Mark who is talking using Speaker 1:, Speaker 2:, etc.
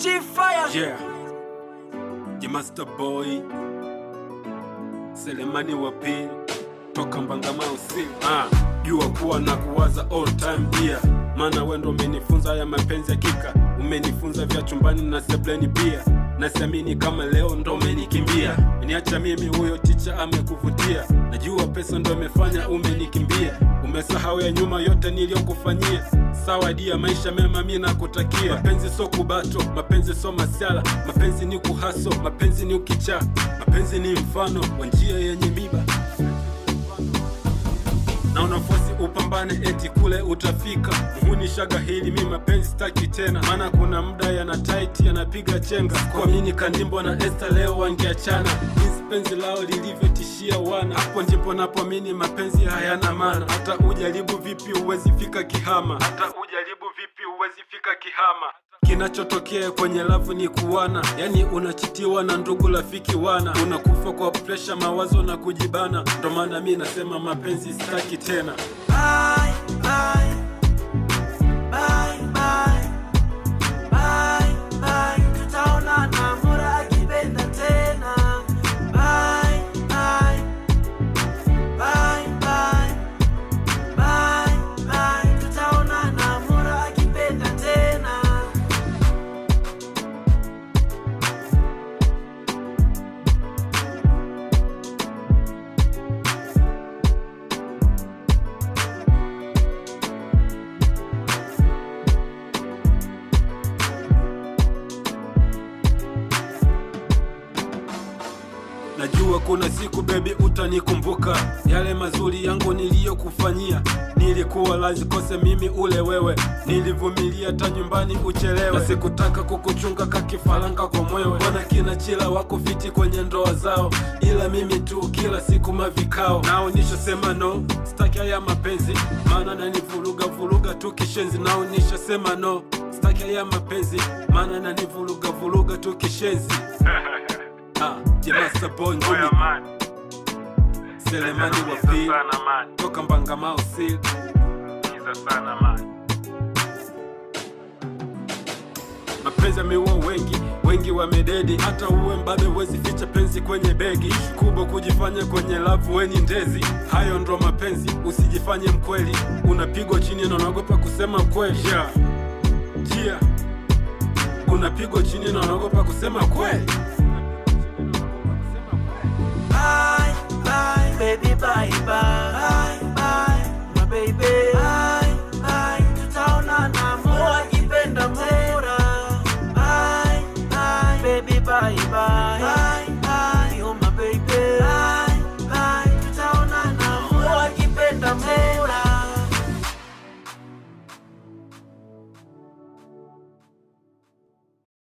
Speaker 1: G-Fire.
Speaker 2: Yeah, the master boy Selemani wapi toka Mbangama usi jua kuwa na kuwaza all time dear. Mana wendo umenifunza ya mapenzi ya kika, umenifunza vya chumbani na sebleni pia. Nasiamini kama leo ndo umenikimbia, niacha mimi huyo teacher amekuvutia. Najua pesa ndo imefanya umenikimbia, umesahau ya nyuma yote niliyokufanyia. Sawa dia, maisha mema mimi nakutakia. Mapenzi so kubato, mapenzi so masiala, mapenzi ni kuhaso, mapenzi ni ukicha, mapenzi ni mfano wa njia yenye miba. Na unafosi upambane eti kule utafika. Muhuni shaga hili mi mapenzi staki tena, mana kuna muda yana tight yanapiga chenga. Kwa mini Kandimbo na Esther leo wangeachana, jinsi penzi lao lilivyotishia wana. Hapo ndipo napoamini mapenzi hayana maana. Hata ujaribu vipi uwezi fika kihama, hata ujaribu vipi uwezi fika kihama. Kinachotokea kwenye love ni kuwana, yani unachitiwa na ndugu rafiki wana. Unakufa kwa pressure, mawazo na kujibana. Ndo maana mimi nasema mapenzi sitaki tena.
Speaker 1: Bye, bye. Bye, bye. Bye, bye. Tutaonana Mola akipenda tena. Bye, bye. Bye, bye. Bye, bye. Tutaonana Mola akipenda tena.
Speaker 2: Najua kuna siku baby utanikumbuka, yale mazuri yangu niliyokufanyia. Nilikuwa lazi kose mimi ule wewe, nilivumilia hata nyumbani uchelewe. Na sikutaka kukuchunga kakifaranga kwa mwewe, wana kina chila wako fiti kwenye ndoa zao. Ila mimi tu kila siku mavikao, nao nishasema no, sitaki haya mapenzi. Maana nanivuruga vuruga tu kishenzi, nao nishasema no, sitaki haya mapenzi. Maana nanivuruga vuruga tu kishenzi. Jemasa bonjumi Selemani wapi toka Mbangama usi mapenzi yameua wengi wamededi. Hata uwe mbabe wezi ficha penzi kwenye begi. Kubwa kujifanya kwenye love weni ndezi. Hayo ndo mapenzi, usijifanye mkweli. Unapigwa chini na unaogopa kusema kweli. Yeah. Unapigwa chini na unaogopa kusema kweli.
Speaker 1: Bye, bye, baby, bye, bye, bye, my baby. Bye, bye, tutaonana Mola akipenda tena. Bye, bye, baby, bye, bye.